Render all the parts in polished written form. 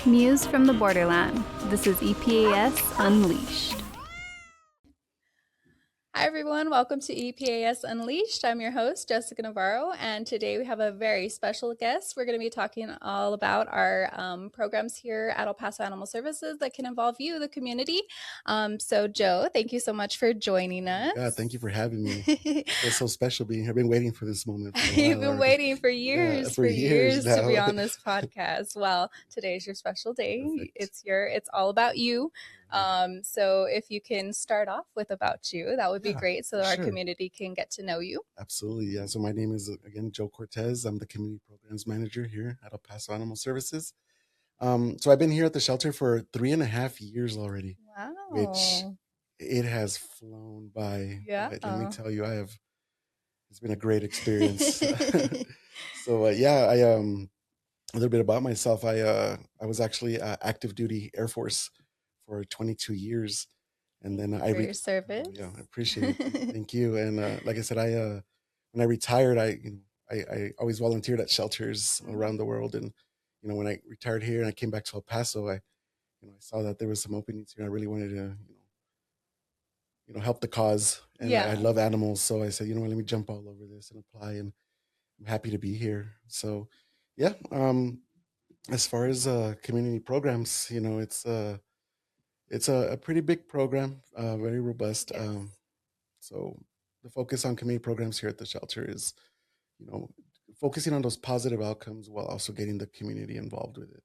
News from the Borderland. This is EPAS Unleashed. Hi, everyone. Welcome to EPAS Unleashed. I'm your host, Jessica Navarro, and today we have a very special guest. We're going to be talking all about our programs here at El Paso Animal Services that can involve you, the community. So, Joe, thank you so much for joining us. God, thank you for having me. It's so special being here. I've been waiting for this moment for a while. You've been already. waiting for years, Yeah, for years to be now. on this podcast. Well, today's your special day. Perfect. It's all about you. So if you can start off with about you, that would be Yeah, great so that our sure. community can get to know you. Absolutely. Yeah. So my name is, again, Joe Cortez. I'm the Community Programs Manager here at El Paso Animal Services. So I've been here at the shelter for 3.5 years already, which Wow. it has flown by. Yeah. Let me tell you, it's been a great experience. So yeah, a little bit about myself. I was actually active duty Air Force for 22 years, and then Thank you for your service. yeah, I appreciate it. Thank you. And like I said, when I retired, I always volunteered at shelters around the world, and when I retired here and I came back to El Paso, I saw that there was some openings here. I really wanted to help the cause, and I Yeah. love animals, so I said, let me jump all over this and apply, and I'm happy to be here. So yeah. As far as community programs, it's a pretty big program, very robust. Yes. So the focus on community programs here at the shelter is, you know, focusing on those positive outcomes while also getting the community involved with it.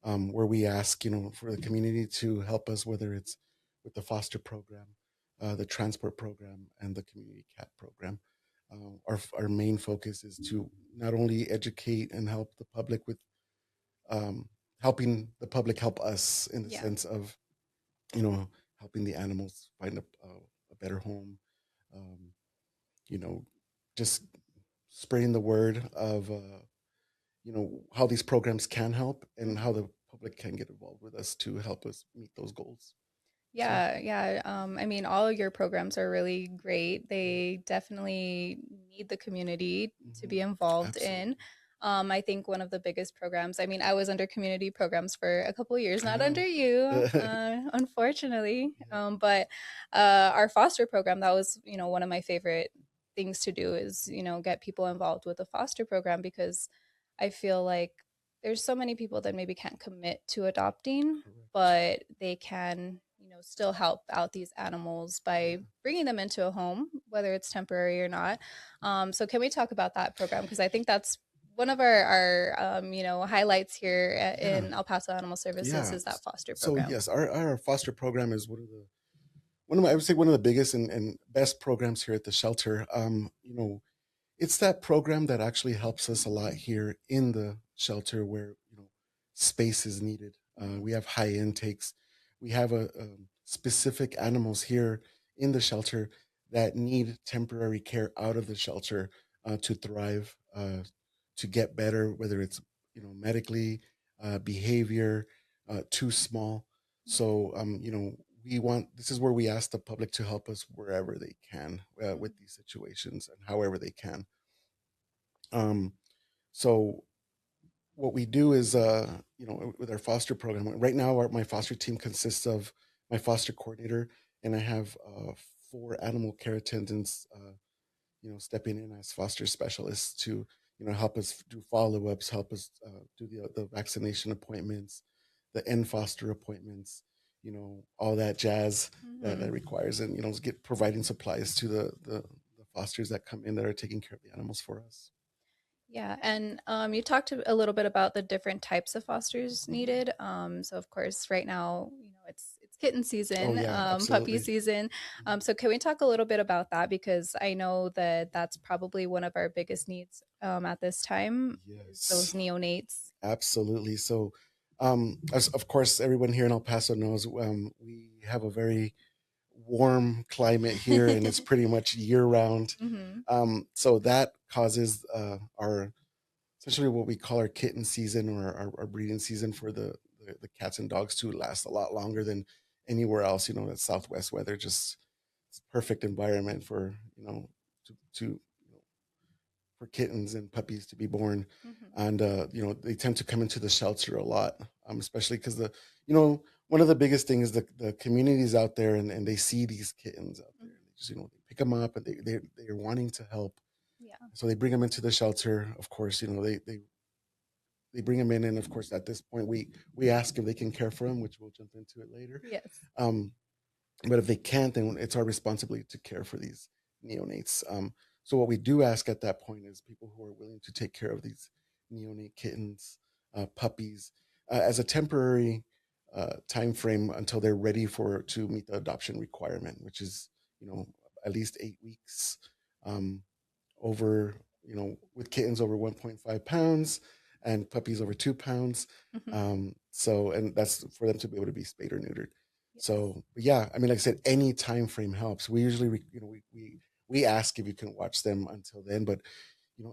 Where we ask, for the community to help us, whether it's with the foster program, the transport program, and the community cat program. Our main focus is to not only educate and help the public with helping the public help us in the Yeah. sense of, you know, helping the animals find a better home, um, you know, just spreading the word of, how these programs can help and how the public can get involved with us to help us meet those goals. So, Yeah. I mean, all of your programs are really great. They definitely need the community to be involved in. absolutely. I think one of the biggest programs, I mean, I was under community programs for a couple of years, not Oh. under you, unfortunately. Yeah. But our foster program, that was, one of my favorite things to do is, get people involved with the foster program because I feel like there's so many people that maybe can't commit to adopting, Correct. but they can, still help out these animals by bringing them into a home, whether it's temporary or not. So can we talk about that program? Because I think that's one of our highlights here in El Paso Animal Services Yeah. is that foster So program. yes, our foster program is I would say one of the biggest and best programs here at the shelter. It's that program that actually helps us a lot here in the shelter where space is needed. We have high intakes. We have a specific animals here in the shelter that need temporary care out of the shelter to thrive, to get better, whether it's medically, behavior, too small. So we want this is where we ask the public to help us wherever they can with these situations and however they can. Um, so what we do is, with our foster program, right now, my foster team consists of my foster coordinator, and I have 4 animal care attendants, stepping in as foster specialists to, help us do follow-ups, help us do the vaccination appointments, the end foster appointments, all that jazz that requires, and, get providing supplies to the fosters that come in that are taking care of the animals for us. Yeah, and you talked a little bit about the different types of fosters needed. So of course, right now, it's kitten season, Oh yeah, puppy absolutely. season. So can we talk a little bit about that because I know that that's probably one of our biggest needs at this time is those Yes, neonates. absolutely. So, as of course, everyone here in El Paso knows, we have a very warm climate here, and it's pretty much year round. Hmm. So that causes our essentially what we call our kitten season or our breeding season for the cats and dogs to last a lot longer than anywhere else. That Southwest weather just it's a perfect environment for to for kittens and puppies to be born, Hmm. and they tend to come into the shelter a lot especially because you know, one of the biggest things is the communities out there, and they see these kittens out there. They just, they pick them up and they're wanting to help. Yeah. So they bring them into the shelter. Of course, they bring them in, and of course, at this point, we ask if they can care for them, which we'll jump into it later. Yes. But if they can't, then it's our responsibility to care for these neonates. So what we do ask at that point is people who are willing to take care of these neonate kittens, puppies, as a temporary time frame until they're ready to meet the adoption requirement, which is, at least 8 weeks. Over, with kittens over 1.5 pounds and puppies over 2 pounds. And that's for them to be able to be spayed or neutered. So, but yeah, I mean, like I said, any time frame helps. We usually, we ask if you can watch them until then, but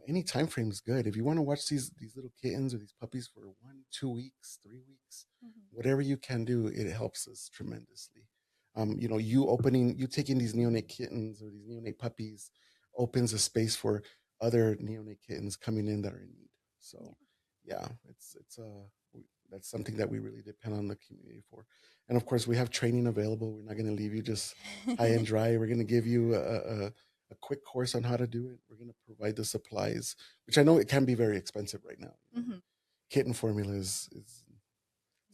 any time frame is good. If you want to watch these little kittens or these puppies for 1, 2 weeks, 3 weeks, whatever you can do, it helps us tremendously. You taking these neonate kittens or these neonate puppies opens a space for other neonate kittens coming in that are in need. So, yeah, it's that's something that we really depend on the community for. And of course, we have training available. We're not going to leave you just high and dry. We're going to give you a quick course on how to do it. We're going to provide the supplies, which I know it can be very expensive right now. Kitten formula is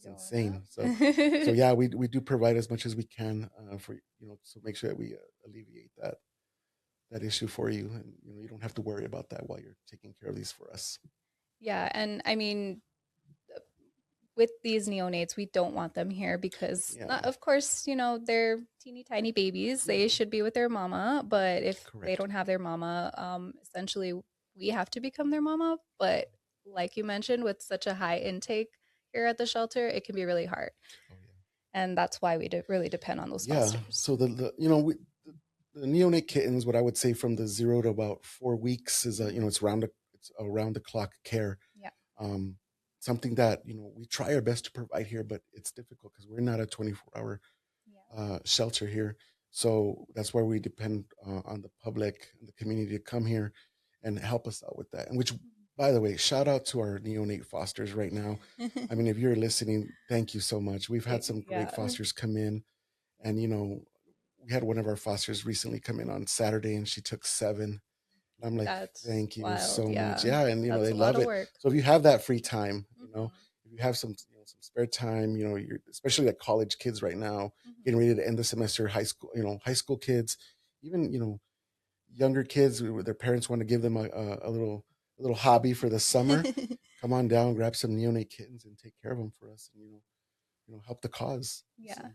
insane. So yeah, we do provide as much as we can for so make sure that we alleviate that issue for you, and you don't have to worry about that while you're taking care of these for us. Yeah, and I mean, with these neonates, we don't want them here because, of course, they're teeny tiny babies. They should be with their mama, but if they don't have their mama, essentially we have to become their mama. But like you mentioned, with such a high intake here at the shelter, it can be really hard. And that's why we really depend on those fosters. So the neonate kittens, what I would say from the 0 to about 4 weeks is it's around the clock care. Something that we try our best to provide here, but it's difficult because we're not a 24-hour shelter here. So that's why we depend on the public and the community to come here and help us out with that. And which, by the way, shout out to our neonate fosters right now. I mean, if you're listening, thank you so much. We've had some great fosters come in, and we had one of our fosters recently come in on Saturday, and she took 7. I'm like, thank you so much. Yeah, and they love it. So if you have that free time, if you have some spare time, you're especially like college kids right now, getting ready to end the semester, high school kids, even younger kids, their parents want to give them a little hobby for the summer. Come on down, grab some neonate kittens, and take care of them for us, and help the cause. Yeah. So.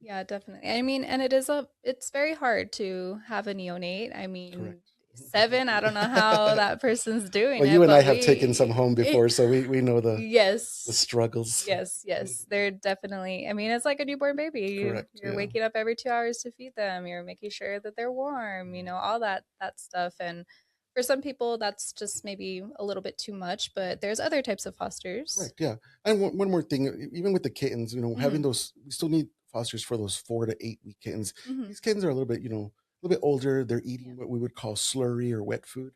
Yeah, definitely. I mean, and it's very hard to have a neonate. I mean, 7, I don't know how that person's doing. Well, you and I have taken some home before, so we know the struggles. Yes. They're definitely, I mean, it's like a newborn baby. You're waking up every 2 hours to feed them. You're making sure that they're warm, all that stuff. And for some people, that's just maybe a little bit too much, but there's other types of fosters. Right, yeah. And one more thing, even with the kittens, having those, we still need fosters for those 4 to 8 week kittens. These kittens are a little bit older. They're eating what we would call slurry or wet food.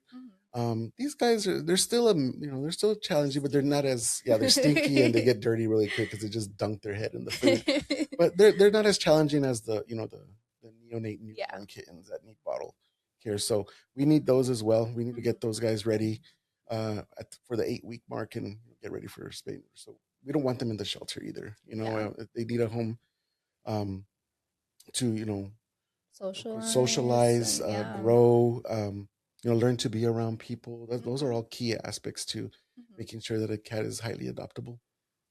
These guys they're still they're still challenging, but they're not as they're stinky and they get dirty really quick because they just dunk their head in the food. But they're not as challenging as the neonate newborn kittens that need bottle care. So we need those as well. We need to get those guys ready for the 8-week mark and get ready for spay. So we don't want them in the shelter either. They need a home to socialize, grow, learn to be around people. Those are all key aspects to making sure that a cat is highly adoptable.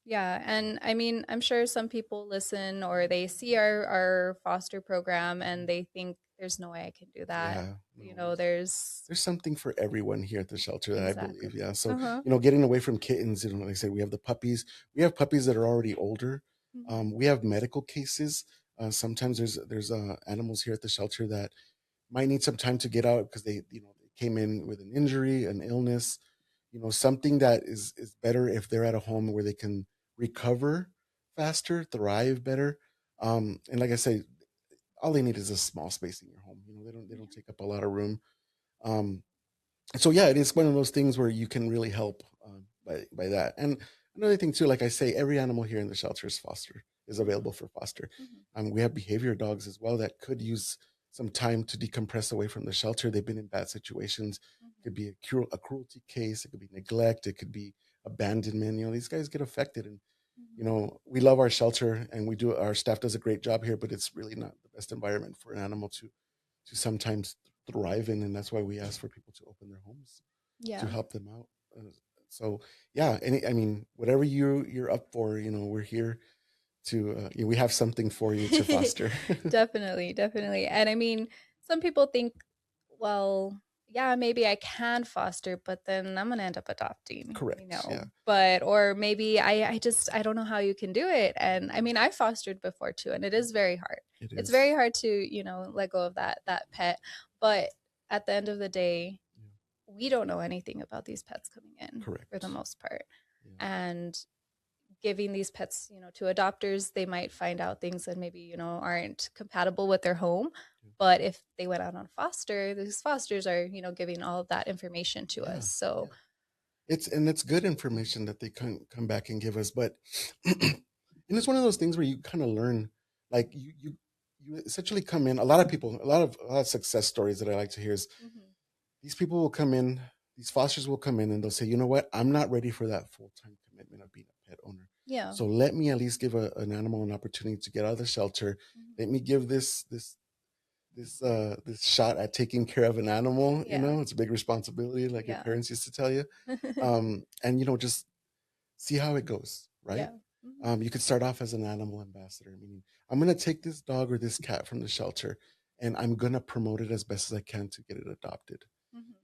Yeah. And I mean, I'm sure some people listen or they see our foster program and they think there's no way I can do that. There's something for everyone here at the shelter that I believe. Yeah. So, getting away from kittens, like I said, we have the puppies. We have puppies that are already older. We have medical cases. Sometimes there's animals here at the shelter that might need some time to get out because they came in with an injury, an illness, something that is better if they're at a home where they can recover faster, thrive better. And like I say, all they need is a small space in your home. They don't take up a lot of room. So yeah, it is one of those things where you can really help by that. And another thing too, like I say, every animal here in the shelter is available for foster. We have behavior dogs as well that could use some time to decompress away from the shelter. They've been in bad situations. It could be a cruelty case. It could be neglect. It could be abandonment. These guys get affected, and we love our shelter, and our staff does a great job here, but it's really not the best environment for an animal to sometimes thrive in, and that's why we ask for people to open their homes to Yeah. help them out. So yeah, whatever you're up for, we're here to. We have something for you to foster. Definitely, definitely. And I mean, some people think, well, yeah, maybe I can foster, but then I'm gonna end up adopting, Correct. Yeah, or maybe I don't know how you can do it. And I mean, I fostered before too, and it is very hard. it It's is. very hard to, let go of that pet. But at the end of the day, Yeah. we don't know anything about these pets coming in for the Correct. most part. Yeah. And giving these pets, to adopters, they might find out things that maybe, aren't compatible with their home. Yeah. But if they went out on foster, these fosters are, giving all of that information to Yeah. us. So It's good information that they come back and give us, but and it's one of those things where you kind of learn, like you essentially come in. A lot of success stories that I like to hear is these people will come in, these fosters will come in, and they'll say, you know what, I'm not ready for that full-time commitment of being a pet owner. yeah. So let me at least give an animal an opportunity to get out of the shelter. Let me give this shot at taking care of an animal. Yeah. It's a big responsibility, like your Yeah. parents used to tell you. And just see how it goes, right? Yeah. You could start off as an animal ambassador, meaning I'm going to take this dog or this cat from the shelter, and I'm going to promote it as best as I can to get it adopted.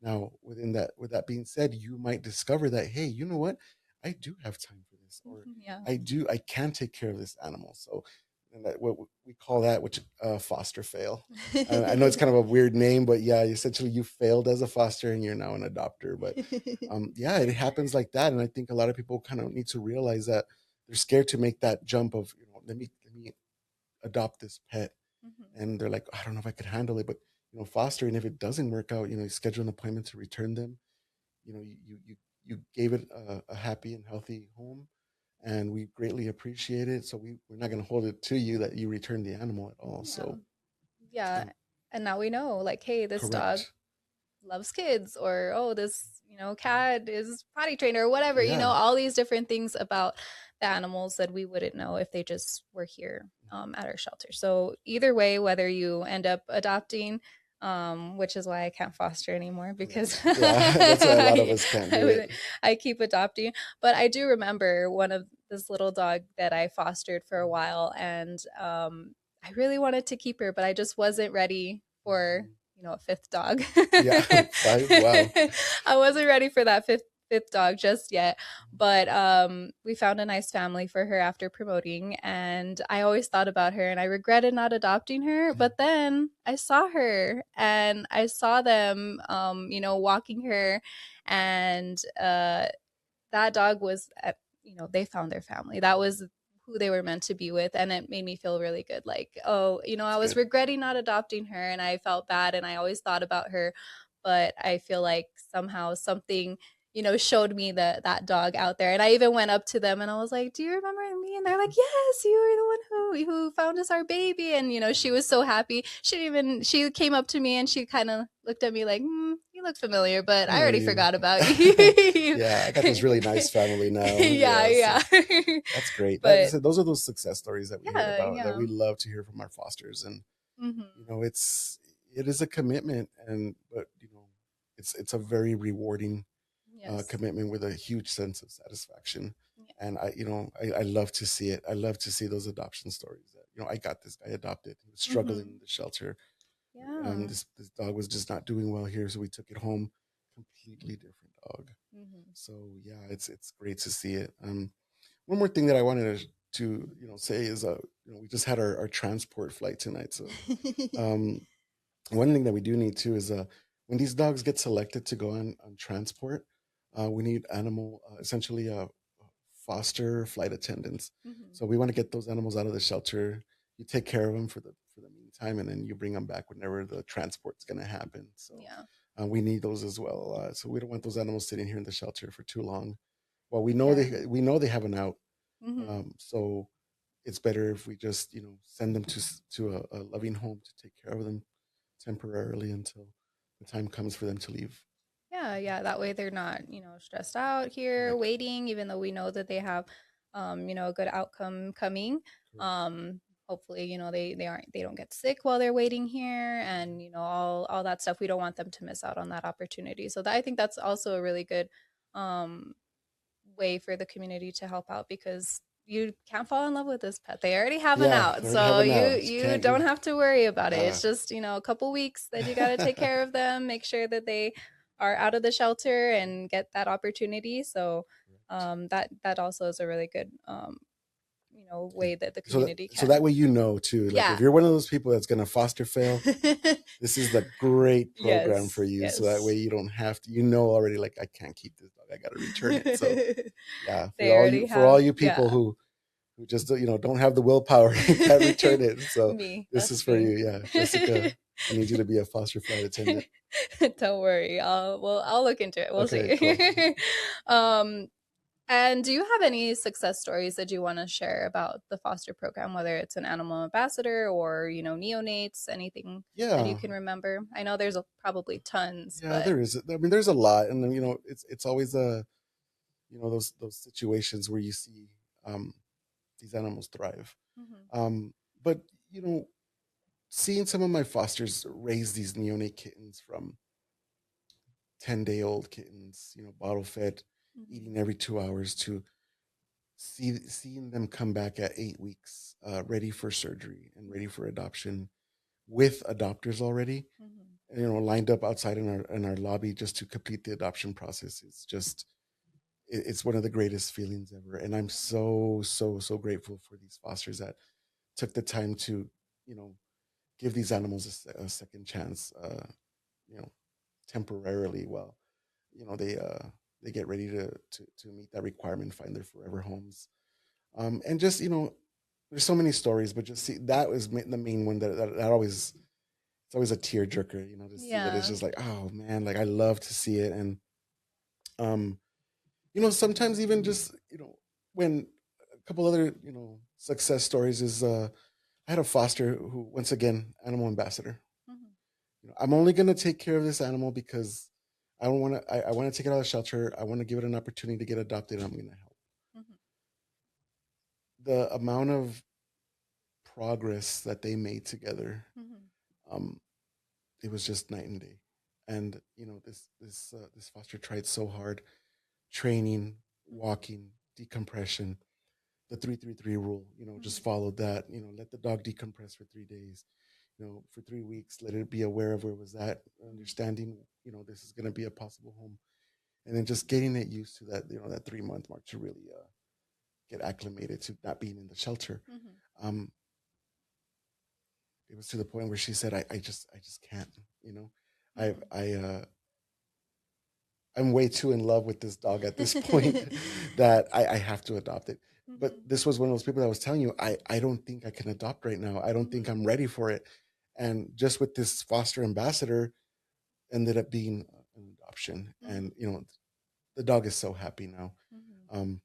Now, with that being said, you might discover that, hey, you know what? I do have time for this, or Yeah. I can take care of this animal. So, and what we call that, which foster fail. I know it's kind of a weird name, but yeah, essentially you failed as a foster and you're now an adopter. But yeah, it happens like that, and I think a lot of people kind of need to realize that they're scared to make that jump of, let me adopt this pet, and they're like, I don't know if I could handle it. But fostering, if it doesn't work out, you schedule an appointment to return them. You gave it a happy and healthy home, and we greatly appreciate it. So we're not going to hold it to you that you return the animal at all. Yeah. So Yeah. And now we know, like, hey, this dog correct. loves kids, or oh, this cat is potty trained, or whatever, Yeah. all these different things about the animals that we wouldn't know if they just were here at our shelter. So either way, whether you end up adopting, which is why I can't foster anymore, because Yeah, that's why a lot of us can't do it. I keep adopting. But I do remember one of this little dog that I fostered for a while, and I really wanted to keep her, but I just wasn't ready for a fifth dog. Yeah, 5. Wow. I wasn't ready for that fifth dog just yet, but we found a nice family for her after promoting, and I always thought about her, and I regretted not adopting her. But then I saw her, and I saw them walking her, and that dog was they found their family. That was who they were meant to be with, and it made me feel really good, like, oh, I was regretting not adopting her, and I felt bad, and I always thought about her. But I feel like somehow something showed me that dog out there, and I even went up to them and I was like, do you remember me? And they're like, yes, you were the one who found us our baby. And she was so happy. She came up to me and she kind of looked at me like, you look familiar, but I already forgot about you. Yeah, I got this really nice family now. Yeah. So that's great. But Those are those success stories that we hear about, yeah. that we love to hear from our fosters. And it is a commitment, but it's a very rewarding commitment with a huge sense of satisfaction. And I love to see it. I love to see those adoption stories that, I got this guy adopted. He was struggling in the shelter. Yeah. This dog was just not doing well here, so we took it home. Completely different dog. So yeah, it's great to see it. One more thing that I wanted to say is we just had our transport flight tonight. So one thing that we do need too is when these dogs get selected to go on transport, we need essentially foster flight attendants. So we want to get those animals out of the shelter. You take care of them for the meantime, and then you bring them back whenever the transport's going to happen. So we need those as well. So we don't want those animals sitting here in the shelter for too long. well, we know Yeah. they have an out. So it's better if we just, send them to a loving home to take care of them temporarily until the time comes for them to leave. Yeah, yeah. That way they're not, stressed out here Correct. waiting, even though we know that they have, a good outcome coming. Correct. Hopefully, they don't get sick while they're waiting here, and all that stuff. We don't want them to miss out on that opportunity. So I think that's also a really good um way for the community to help out, because you can't fall in love with this pet. They already have an Yeah, out. they already have So an you out. You you can't. don't have to worry about it. Uh, It's just, a couple weeks that you got to take care of them, make sure that they are out of the shelter and get that opportunity. So that also is a really good way that the community so that can. way too. Like if Yeah. you're one of those people that's gonna foster fail, this is the great program for Yes. you. So that way Yes. you don't have to. Already, like, I can't keep this dog. I gotta return it. So yeah, They already for all have, you people yeah. who just don't have the willpower and can't return it. So Me. this is That's for me. you. Yeah, Jessica, I need you to be a foster flight attendant. Don't worry. I'll look into it. We'll Okay, see. cool. um, and do you have any success stories that you want to share about the foster program, whether it's an animal ambassador or, neonates, anything that you Yeah, can remember? I know there's probably tons, yeah, but there is. I mean, there's a lot, and then, it's always those situations where you see um, these animals thrive. Mhm. But seeing some of my fosters raise these neonate kittens from 10-day-old kittens, bottle fed, Mhm. eating every 2 hours, to seeing them come back at 8 weeks, ready for surgery and ready for adoption with adopters already, Mhm. and, lined up outside in our lobby just to complete the adoption process. It's just it's one of the greatest feelings ever, and I'm so grateful for these fosters that took the time to, you know, give these animals a second chance, you know, temporarily, while they get ready to meet that requirement, find their forever homes. And just, there's so many stories, but just see that was the main one that always, it's always a tearjerker, to see that. It's Yeah. just like, oh man, like I love to see it. And um, sometimes even just, when a couple other, success stories is, I had a foster who, once again, animal ambassador. Mhm. I'm only going to take care of this animal because I don't want to. I want to take it out of the shelter. I want to give it an opportunity to get adopted. I'm going to help. Mhm. The amount of progress that they made together, Mhm. um, it was just night and day. And this foster tried so hard, training, Mhm. walking, decompression, the 3-3-3 rule. Just Mhm. followed that. Let the dog decompress for 3 days. For 3 weeks, let it be aware of where it was at, Mhm. understanding, this is going to be a possible home, and then just getting it used to that, that 3 month mark, to really get acclimated to not being in the shelter. Mhm. Um, it was to the point where she said, I just can't, I, Mhm. I, I'm way too in love with this dog at this point that I have to adopt it. But Mhm. this was one of those people that was telling you, I don't think I can adopt right now. I don't think Mhm. I'm ready for it. And just with this foster ambassador, ended up being an adoption. And, Mhm. the dog is so happy now, Mhm. um,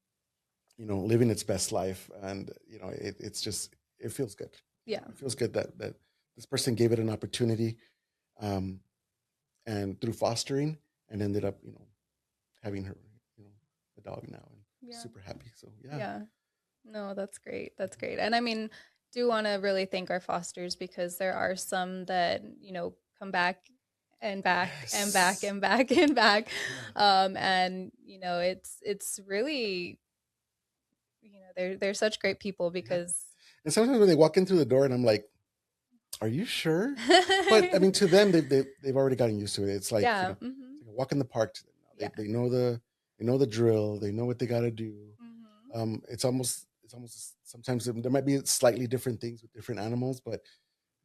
living its best life. And, it's just, it feels good. Yeah. It feels good that this person gave it an opportunity, um, and through fostering, and ended up, having her, you know, a dog now, and Yeah. super happy. So yeah. Yeah. No, that's great. That's great. And I mean, do want to really thank our fosters, because there are some that, come back and back and back Yes. and back and back. Yeah. And it's really, they're such great people, Yeah. because And sometimes when they walk in through the door, and I'm like, "Are you sure?" But I mean, to them, they've already gotten used to it. It's like, yeah. it's like a walk in the park to them now. Yeah. They know the drill. They know what they got to do. Hmm. It's almost sometimes there might be slightly different things with different animals, but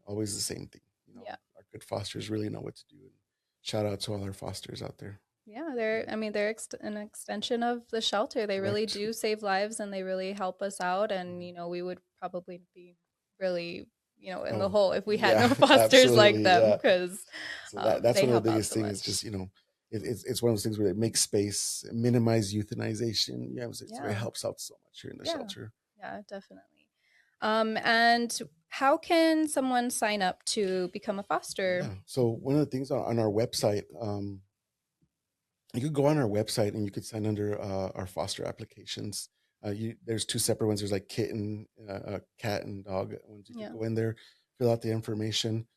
always the same thing. Yeah. Our good fosters really know what to do. And shout out to all our fosters out there. Yeah, I mean, they're an extension of the shelter. They really Correct. do save lives, and they really help us out. And, we would probably be really, in the Oh, hole if we had yeah, no fosters like absolutely. them, Yeah. because So that's they one of the help out biggest so things is much. just, it's one of those things where it makes space, minimize euthanization. Yeah, so it Yeah. helps out so much here in the Yeah. shelter. Yeah, definitely. And how can someone sign up to become a foster? Yeah. So one of the things on our website, you could go on our website and you could sign under our foster applications. There's two separate ones. There's like kitten, cat, and dog ones. You Yeah. could go in there, fill out the information.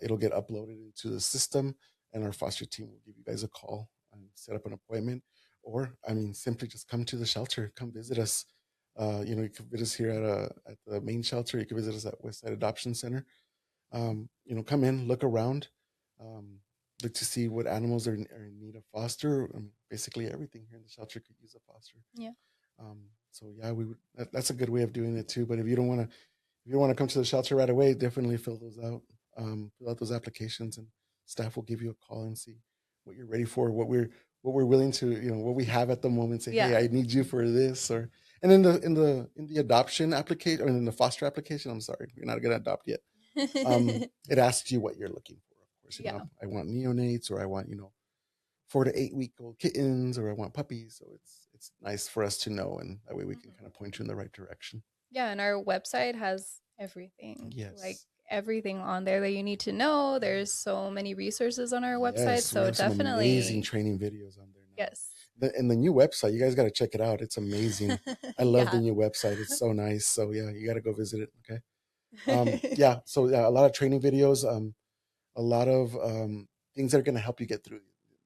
It'll get uploaded into the system, and our foster team will give you guys a call and set up an appointment. Or, I mean, simply just come to the shelter, come visit us. You can visit us here at the main shelter. You can visit us at Westside Adoption Center. Come in, look around, um, look to see what animals are in need of foster. Basically, everything here in the shelter could use a foster. Yeah. So yeah, we would. That's a good way of doing it too. But if you don't want to come to the shelter right away, definitely fill those out. Fill out those applications, and staff will give you a call and see what you're ready for, what we're willing to, what we have at the moment. Say, hey, Yeah. I need you for this, or and in the adoption application, or in the foster application. I'm sorry, you're not going to adopt yet. It asks you what you're looking for. Of course, Yeah. I want neonates, or I want 4 to 8 week old kittens, or I want puppies. So it's nice for us to know, and that way we can kind of point you in the right direction. Yeah, and our website has everything. Yes. Like everything on there that you need to know. There's so many resources on our website. Yes, we So have some definitely amazing training videos on there now. Yes. And the new website, you guys got to check it out. It's amazing. I love Yeah. the new website. It's so nice. So yeah, you got to go visit it. Okay. So yeah, a lot of training videos, a lot of things that are going to help you get through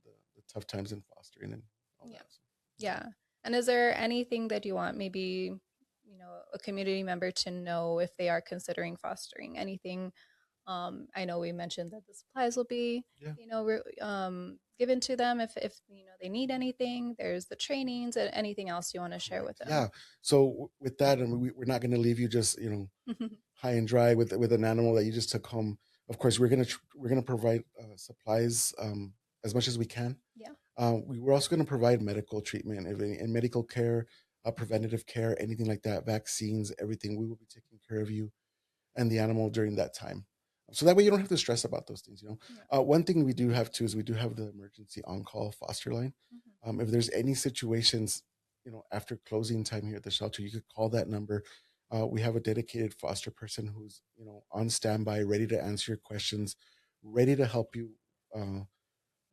the tough times in fostering and all Yeah. that. So, Yeah. And is there anything that you want maybe, a community member to know if they are considering fostering? Anything? I know we mentioned that the supplies will be, yeah. given to them if they need anything. There's the trainings and anything else you want to share with them. Yeah. So with that, we're not going to leave you just high and dry with an animal that you just took home. Of course, we're gonna provide supplies as much as we can. Yeah. We're also going to provide medical treatment and medical care, preventative care, anything like that, vaccines, everything. We will be taking care of you and the animal during that time. So that way you don't have to stress about those things. Yeah. One thing we do have too is we do have the emergency on-call foster line. If there's any situations, after closing time here at the shelter, you could call that number. We have a dedicated foster person who's, on standby, ready to answer your questions, ready to help you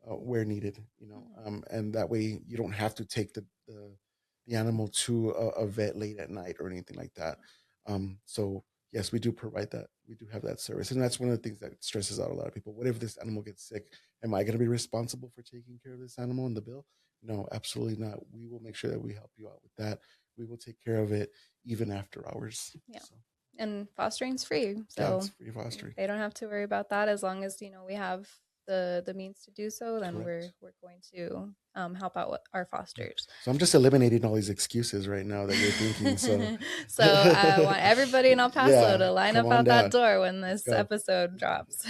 where needed, and that way you don't have to take the animal to a vet late at night or anything like that. So yes, we do provide that. We do have that service, and that's one of the things that stresses out a lot of people. What if this animal gets sick? Am I going to be responsible for taking care of this animal in the bill? No, absolutely not. We will make sure that we help you out with that. We will take care of it even after hours. Yeah. So, And fostering's free. So yeah, it's free fostering. they don't have to worry about that as long as, we have the means to do so, then Correct. we're going to help out with our fosters. So I'm just eliminating all these excuses right now that you're thinking. So I want everybody in El Paso to line up out that door when this episode drops.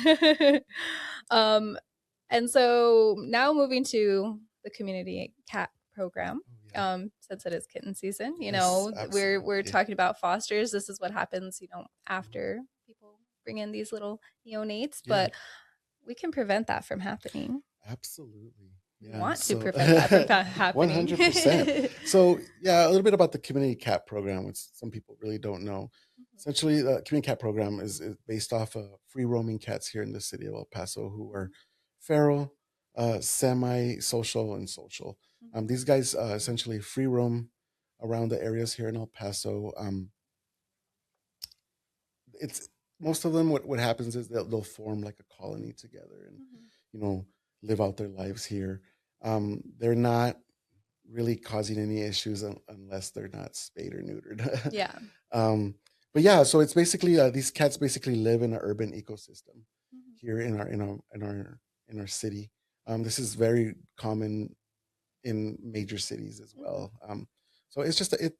And so now moving to the community cat program. Since it is kitten season, we're talking about fosters. This is what happens, after people bring in these little neonates, but we can prevent that from happening. Absolutely. Yeah, want to prevent that from happening. 100%. So yeah, a little bit about the community cat program, which some people really don't know. Essentially, the community cat program is based off of free roaming cats here in the city of El Paso who are feral, semi-social, and social. These guys essentially free roam around the areas here in El Paso. It's most of them. What happens is they'll form like a colony together and live out their lives here. They're not really causing any issues unless they're not spayed or neutered. Yeah. But yeah, so it's basically these cats basically live in an urban ecosystem here in our city. This is very common in major cities as well. So it's just the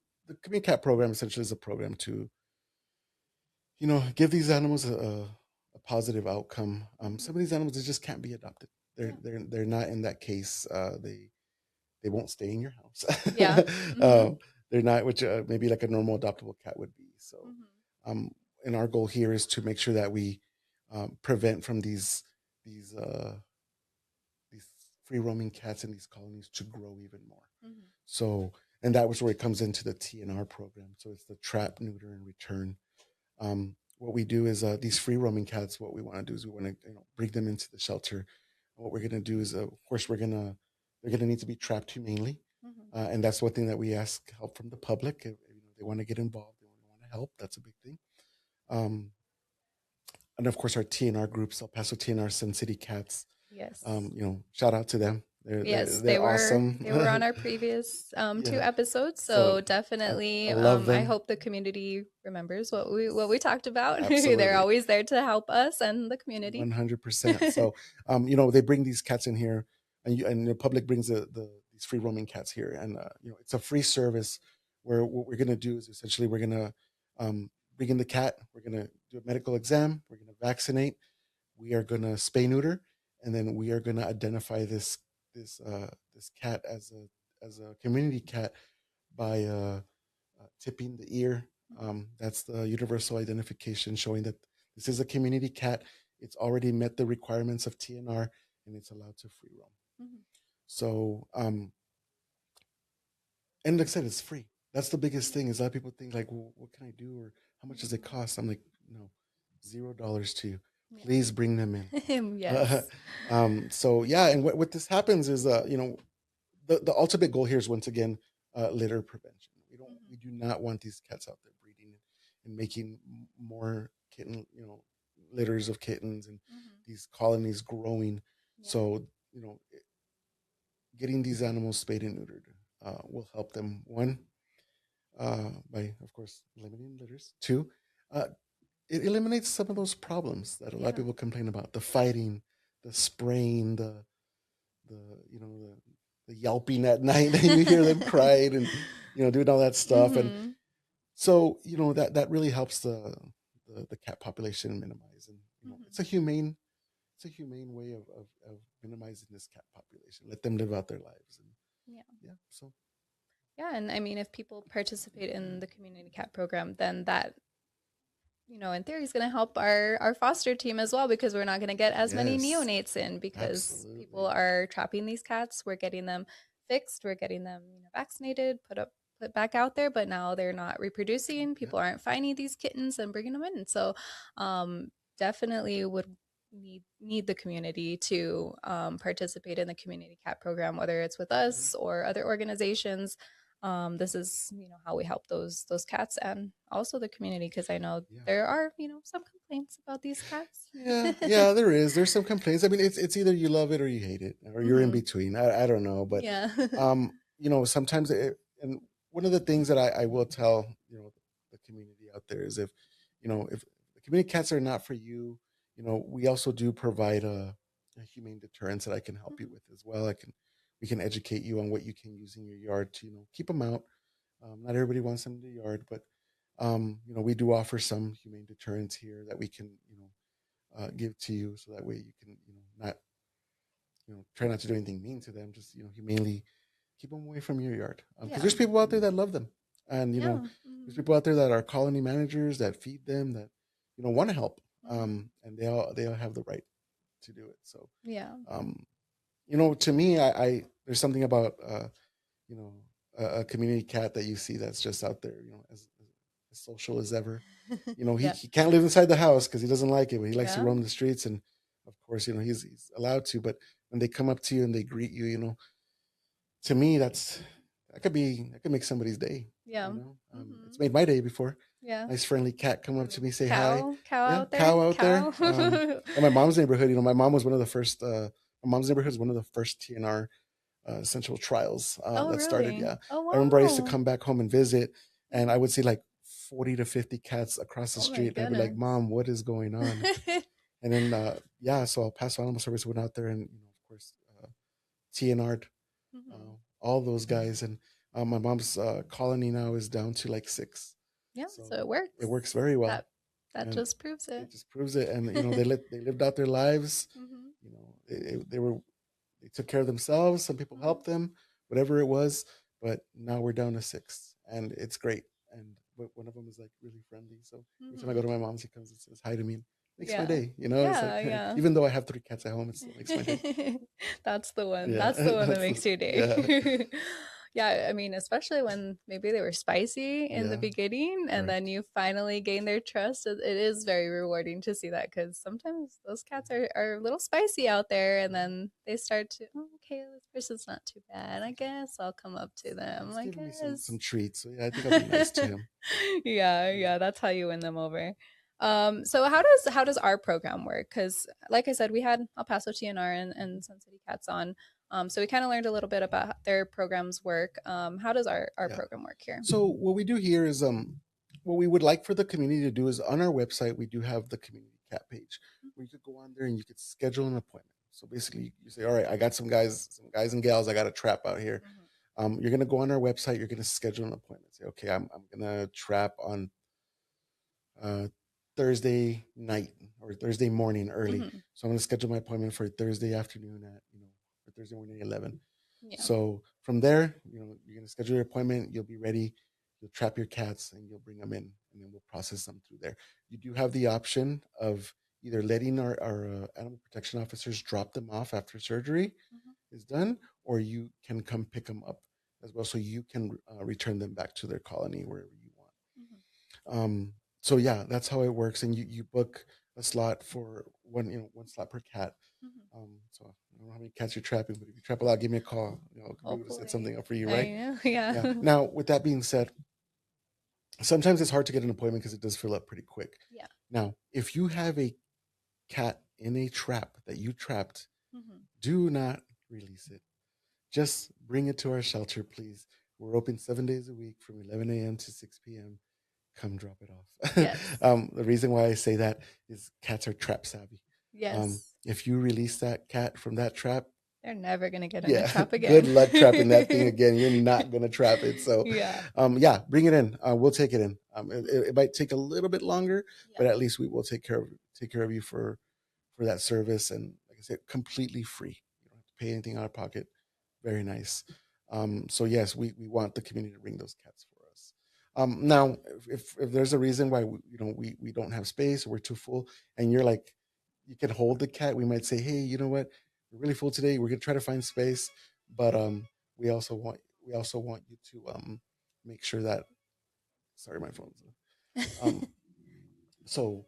community cat program essentially is a program to give these animals a positive outcome. Some of these animals they just can't be adopted. They're not in that case. They won't stay in your house. Yeah. They're not, which maybe like a normal adoptable cat would be. So, and our goal here is to make sure that we prevent from these free roaming cats in these colonies to grow even more. Mhm. So, and that was where it comes into the TNR program. So it's the trap, neuter, and return. What we do is these free roaming cats. What we want to do is we want to bring them into the shelter. And what we're going to do is, of course, they're going to need to be trapped humanely, Mhm. and that's one thing that we ask help from the public. If they want to get involved, they want to help. That's a big thing. Um, and of course, our TNR groups, El Paso TNR, Sun City Cats. Yes. Shout out to them. Yes, They're awesome. they were on our previous two Yeah. episodes, So so definitely I love I them. hope the community remembers what we talked about. They're Absolutely. always there to help us and the community. 100%. So, they bring these cats in here, and the public brings these free roaming cats here, and it's a free service where what we're gonna do is essentially we're gonna bring in the cat, we're gonna do a medical exam, we're gonna vaccinate, we are gonna spay neuter, and then we are gonna identify this cat as a community cat by tipping the ear. That's the universal identification showing that this is a community cat. It's already met the requirements of TNR and it's allowed to free roam. Mhm. So, and like I said, it's free. That's the biggest thing. Is a lot of people think like, well, what can I do or how much does it cost? I'm like, no, $0 to you. Please bring them in. Yes. So yeah, and what this happens is, the ultimate goal here is once again litter prevention. We do not want these cats out there breeding and making more litters of kittens and Mhm. these colonies growing. Yeah. So getting these animals spayed and neutered will help them. One, by of course limiting litters. Two, uh, it eliminates some of those problems that a lot of Yeah. people complain about: the fighting, the spraying, the the yelping at night, and you hear them crying and doing all that stuff. And Mhm. so that really helps the cat population minimize. And Mhm. it's a humane way of minimizing this cat population. Let them live out their lives. And Yeah. yeah, so Yeah, and I mean, if people participate in the community cat program, then that, in theory is going to help our foster team as well, because we're not going to get as many yes, neonates in because people absolutely. are trapping these cats. We're getting them fixed, we're getting them, vaccinated, put back out there, but now they're not reproducing. Yeah, People aren't finding these kittens and bringing them in. So, definitely would need the community to participate in the community cat program, whether it's with yeah, us or other organizations. This is how we help those cats and also the community, because I know yeah. there are some complaints about these cats. Yeah, there is. There's some complaints. I mean, it's either you love it or you hate it, or you're in Hmm. between. I don't know, but Yeah. sometimes and one of the things that I will tell the community out there is if the community cats are not for you, we also do provide a humane deterrence that I can help you Mhm. with as well. We can educate you on what you can use in your yard to keep them out. Not everybody wants them in the yard, but we do offer some humane deterrence here that we can give to you, so that way you can not try not to do anything mean to them. Just humanely keep them away from your yard, because Yeah. there's people out there that love them, and Yeah. there's Mhm. people out there that are colony managers that feed them, that want to help, Mhm. and they all have the right to do it. So Yeah. um, to me, I there's something about you know a community cat that you see that's just out there, as social as ever. Yeah. He can't live inside the house because he doesn't like it, but he likes to Yeah. roam the streets, and of course, he's allowed to. But when they come up to you and they greet you, to me, that could make somebody's day. Yeah. It's Mhm. made my day before. Yeah. Nice friendly cat come up to Little me, say hi. cow Yeah, out there. cow out there. Cow. In my mom's neighborhood, my mom was one of the first. My mom's neighborhood is one of the first TNR essential trials Oh, that started. really? Yeah, Oh, I remember I used to wow. come back home and visit, and I would see like 40 to 50 cats across the Oh my street, and I'd be like, goodness. "Mom, what is going on?" And then yeah, so Paso Animal Service went out there, and of course, TNR, Mhm. all those guys, and my mom's colony now is down to like six, Yeah, so so it it works. works very well, That and just proves it. it just proves it. And they lived out their lives. Mhm. They took care of themselves. Some people Mhm. helped them, whatever it was. But now we're down to six, and it's great. And one of them is like really friendly. So every time I go Mhm. to my mom's, he comes and says hi to me. makes my Yeah. day. It's Yeah, like yeah. even though I have 3 cats at home, it still makes my day. That's the one. Yeah, That's the one that that's makes your yeah, day. Yeah, I mean, especially when maybe they were spicy in the yeah, beginning and then correct. you finally gain their trust. It is very rewarding to see that because sometimes those cats are a little spicy out there and Mhm. then they start to, oh, okay, this person's not too bad. I guess I'll come up to them. He's I giving me some guess. treats, so yeah, I think I'll be nice to him. Yeah, Yeah. yeah, that's how you win them over. So how does our program work? Because like I said, we had El Paso TNR and Sun City Cats on. So we kind of learned a little bit about how their programs work. How does our Yeah. program work here? So what we do here is what we would like for the community to do is on our website we do have the community cat page where you could go on there and you could schedule an appointment. So basically you say, all right, I got some guys and gals I got a trap out here. Mhm. You're gonna go on our website, you're gonna schedule an appointment. Say, okay, I'm gonna trap on uh, Thursday night or Thursday morning early. Mhm. So I'm gonna schedule my appointment for Thursday afternoon at or Thursday morning at 11. Yeah. So from there, you're gonna schedule your appointment. You'll be ready. You'll trap your cats and you'll bring them in, and then we'll process them through there. You do have the option of either letting our animal protection officers drop them off after surgery Mhm. is done, or you can come pick them up as well, so you can return them back to their colony wherever you want. Mhm. So yeah, that's how it works, and you book a slot for one slot per cat. Mhm. So I don't know how many cats you're trapping, but if you trap a lot, give me a call. We would have set something Hopefully. up for you, I right? know. Yeah. Yeah. Now, with that being said, sometimes it's hard to get an appointment because it does fill up pretty quick. Yeah. Now, if you have a cat in a trap that you trapped, Mhm. do not release it. Just bring it to our shelter, please. We're open 7 days a week from 11 a.m. to 6 p.m. Come drop it off. Yes. The reason why I say that is cats are trap savvy. Yes. If you release that cat from that trap, They're never gonna get in a yeah, trap good again. luck trapping that thing again. You're not gonna trap it. So, Yeah. yeah, bring it in. We'll take it in. It might take a little bit longer, Yeah. but at least we will take care of you for that service. And like I said, completely free. You don't have to pay anything out of pocket. Very nice. So yes, we want the community to bring those cats for us. Now, if there's a reason why we don't have space or we're too full, and you're like, you can hold the cat, we might say, hey, you know what, we're really full today. We're gonna try to find space, but we also want you to make sure that. Sorry, my phone's. Um, so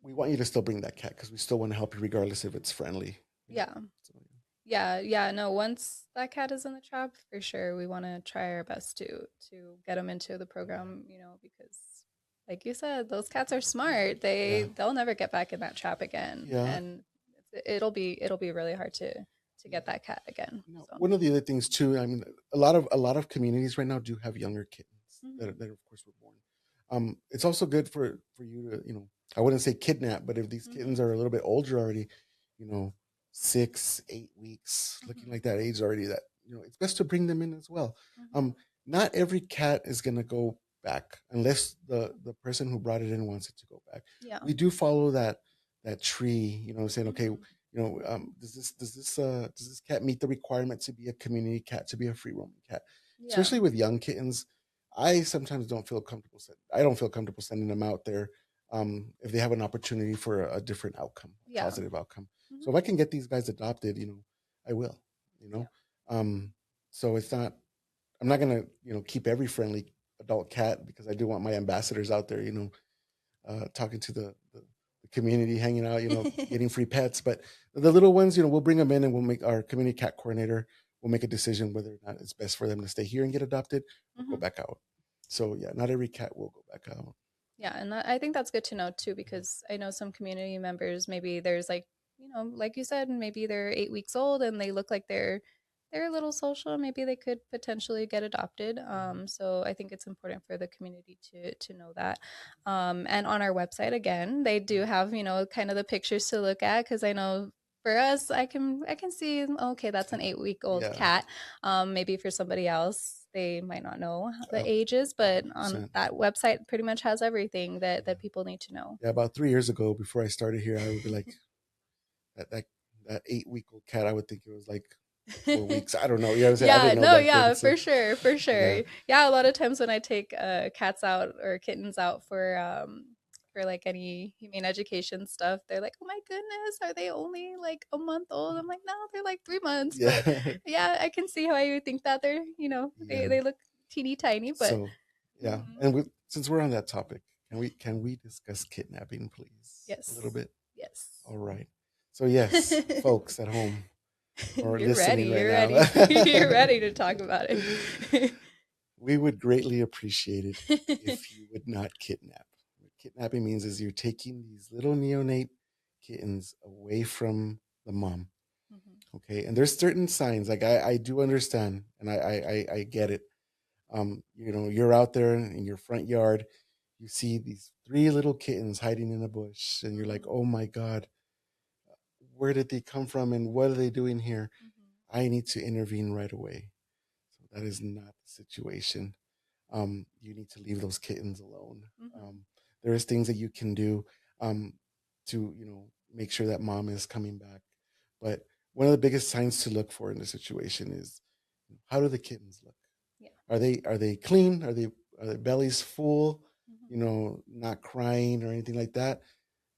we want you to still bring that cat because we still want to help you regardless if it's friendly. Yeah. So, Yeah, yeah, no, once that cat is in the trap, for sure, we want to try our best to get them into the program, because like you said, those cats are smart. yeah, They'll never get back in that trap again, yeah. and it'll be really hard to get that cat again. So, One of the other things too, I mean, a lot of communities right now do have younger kittens mhm, that of course were born. It's also good for you to, I wouldn't say kidnap, but if these kittens mhm, are a little bit older already, you know, 6, 8 weeks, looking mhm, like that age already, that it's best to bring them in as well. mhm. Um, Not every cat is gonna go back unless the person who brought it in wants it to go back. Yeah, We do follow that tree, saying, okay, mhm, does this cat meet the requirement to be a community cat, to be a free roaming cat? yeah, Especially with young kittens, I sometimes don't feel comfortable. I don't feel comfortable sending them out there if they have an opportunity for a different outcome, a yeah, positive outcome. So mhm, if I can get these guys adopted, I will. You yeah, know, um, so it's not. I'm not gonna keep every friendly adult cat because I do want my ambassadors out there. Talking to the community, hanging out, getting free pets. But the little ones, we'll bring them in and we'll make our community cat coordinator will make a decision whether or not it's best for them to stay here and get adopted or go mhm. back out. So yeah, not every cat will go back out. Yeah, and I think that's good to know too, because I know some community members, maybe there's like, like you said, maybe they're 8 weeks old and they look like they're a little social. Maybe they could potentially get adopted. So I think it's important for the community to know that. And on our website, again, they do have kind of the pictures to look at, because I know for us, I can see, okay, that's an 8 week old Yeah, cat. Maybe for somebody else, they might not know the uh, ages, but on 100%. that website pretty much has everything that Yeah. people need to know. Yeah, about 3 years ago, before I started here, I would be like that 8 week old cat. I would think it was like 4 weeks. I don't know. You know what I'm saying? I Yeah, didn't know no, back then. yeah, So for sure, for yeah, sure. Yeah, a lot of times when I take cats out or kittens out for for like any humane education stuff, they're like, "Oh my goodness, are they only like a month old?" I'm like, "No, they're like 3 months." But Yeah. yeah, I can see how you would think that they're, Yeah. they look teeny tiny, but So yeah, mhm. and since we're on that topic, can we discuss kidnapping, please, a little Yes, bit? yes. All right. So yes, folks at home or You're ready. listening right You're now, ready. You're ready to talk about it. we would greatly appreciate it if you would not kidnap. What kidnapping means is you're taking these little neonate kittens away from the mom. Mhm. Okay, and there's certain signs. Like I do understand, and I get it. You're out there in your front yard, you see these three little kittens hiding in a bush, and you're like, Mhm. oh my God, where did they come from and what are they doing here? Mhm. I need to intervene right away. So that is not the situation. You need to leave those kittens alone. Mhm. There's things that you can do um, to, make sure that mom is coming back. But one of the biggest signs to look for in the situation is how do the kittens look? Yeah. Are they clean? Are their bellies full? Mhm. Not crying or anything like that.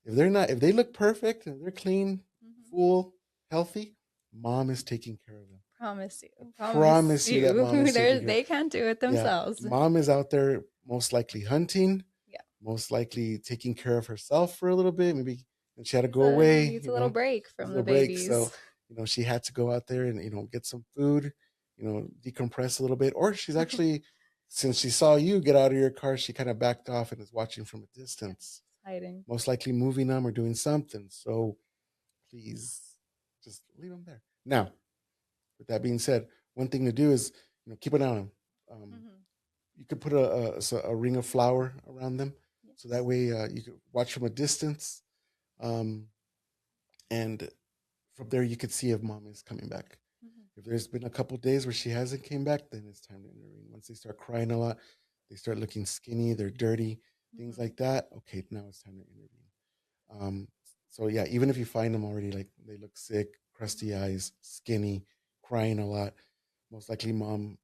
If they look perfect and they're clean, Mhm. full, healthy, mom is taking care of them. Promise you. Promise Promise you that you. mom is taking care. They can't do it Yeah, themselves. mom is out there most likely hunting, Yeah. most likely taking care of herself for a little bit. Maybe she had to go away, Needs a little break needs from a the little break. babies. So, she had to go out there and, get some food, decompress a little bit. Or she's actually, since she saw you get out of your car, she kind of backed off and is watching from a Yeah. distance, Hiding. most likely moving them or doing something. So please just leave them there. Now, with that being said, one thing to do is, keep an eye on them. Um, Mhm. you could put a ring of flour around them, so that Yes. way you can watch from a distance, um, and from there you could see if mom is coming back. Mhm. If there's been a couple days where she hasn't came back, then it's time to intervene. Once they start crying a lot, they start looking skinny, they're dirty, things Mhm. like that. Okay, now it's time to intervene. Um, so yeah, even if you find them already like they look sick, crusty Mhm. eyes, skinny, crying a lot, most likely mom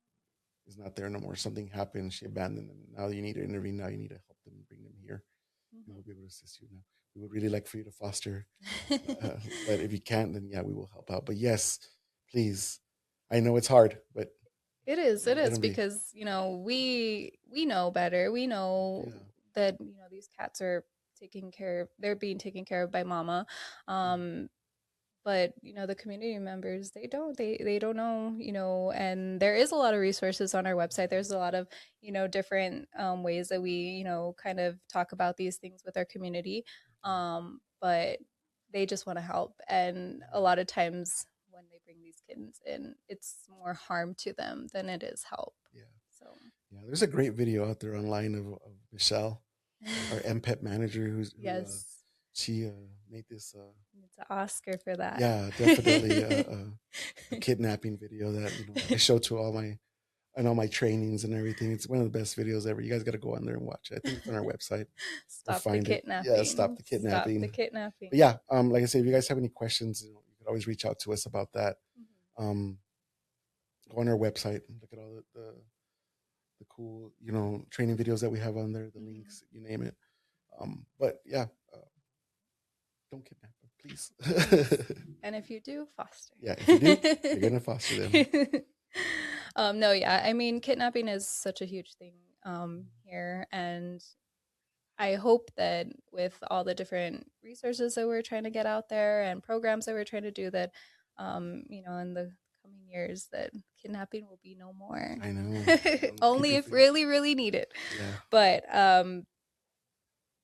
is not there no more. Something happened. She abandoned them. Now you need to intervene. Now you need to help them and bring them here. And Mhm. we'll be able to assist you now. We would really like for you to foster, but if you can't, then yeah, we will help out. But yes, please. I know it's hard, but It let is them be. because, we know better. We know Yeah. that, these cats are they're being taken care of by mama. Um, but, the community members, they don't know, and there is a lot of resources on our website. There's a lot of, different ways that we, kind of talk about these things with our community. But they just want to help. And a lot of times when they bring these kittens in, it's more harm to them than it is help. Yeah. So Yeah. There's a great video out there online of Michelle, our MPET manager, yes, she made this. it's an Oscar for that. Yeah, definitely a kidnapping video that I show to all my trainings and everything. It's one of the best videos ever. You guys got to go on there and watch it. I think it's on our website or Stop the find it. Yeah, stop kidnapping. the Stop the kidnapping. kidnapping. But yeah, like I said, if you guys have any questions, you could always reach out to us about that. Mhm. Um, go on our website and look at all the cool training videos that we have on there, the Mhm. links, you name it. But yeah, uh, don't kidnap them, please. Please. And if you do, foster. Yeah, if you do, you're gonna foster them. No, yeah. I mean, kidnapping is such a huge thing here, and I hope that with all the different resources that we're trying to get out there and programs that we're trying to do that, in the coming years, that kidnapping will be no more. I know. Keep Only your if fingers. really, really needed. Yeah, But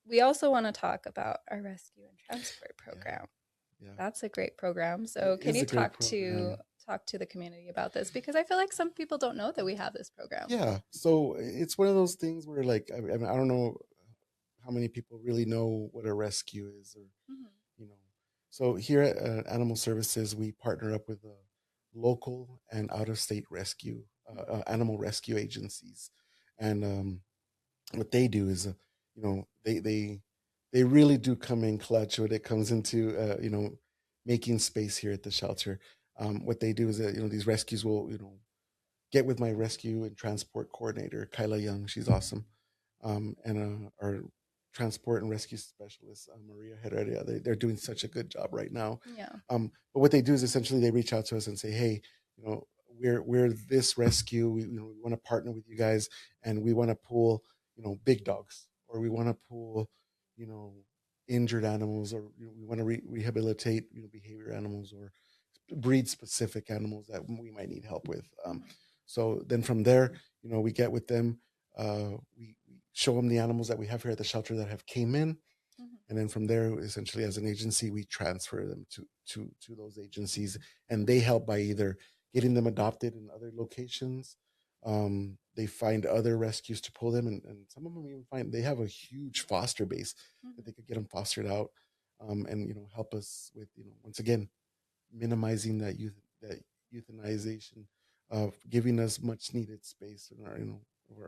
we also want to talk about our rescue and transport yeah, program. yeah. That's a great program. It So can is you a great program. talk to the community about this? Because I feel like some people don't know that we have this program. Yeah, so it's one of those things where, like, I don't know how many people really know what a rescue is, or Mhm. you know. So here at Animal Services, we partner up with local and out-of-state rescue Mhm. animal rescue agencies, and what they do is, they really do come in clutch when it comes into making space here at the shelter. What they do is that these rescues will get with my rescue and transport coordinator, Kyla Young. She's awesome. And our transport and rescue specialist, Maria Herrera. They're doing such a good job right now. Yeah. But what they do is essentially they reach out to us and say, hey, we're this rescue. We want to partner with you guys, and we want to pull, big dogs, or we want to pull, you know, injured animals, or we want to rehabilitate, behavior animals, or breed specific animals that we might need help with. So then from there, we get with them. We show them the animals that we have here at the shelter that have came in, and then from there, essentially as an agency, we transfer them to those agencies, and they help by either getting them adopted in other locations. They find other rescues to pull them, and some of them even find they have a huge foster base that they could get them fostered out, and help us with once again minimizing that euthanization, of giving us much needed space in our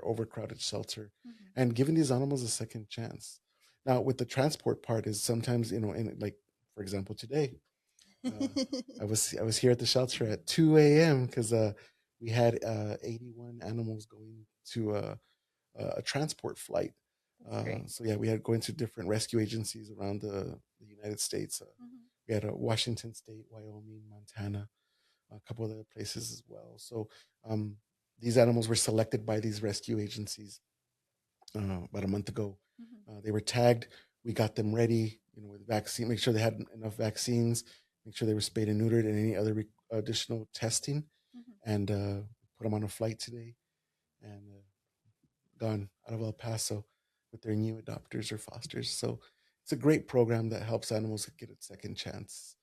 overcrowded shelter, and giving these animals a second chance. Now, with the transport part, is sometimes in like for example today, I was here at the shelter at 2 a.m. because we had 81 animals going to a transport flight. So yeah, we had going to different rescue agencies around the United States. We had Washington State, Wyoming, Montana, a couple of other places as well. So these animals were selected by these rescue agencies about a month ago. They were tagged. We got them ready, with vaccine. Make sure they had enough vaccines. Make sure they were spayed and neutered, and any other additional testing. And put them on a flight today, and gone out of El Paso with their new adopters or fosters. So it's a great program that helps animals get a second chance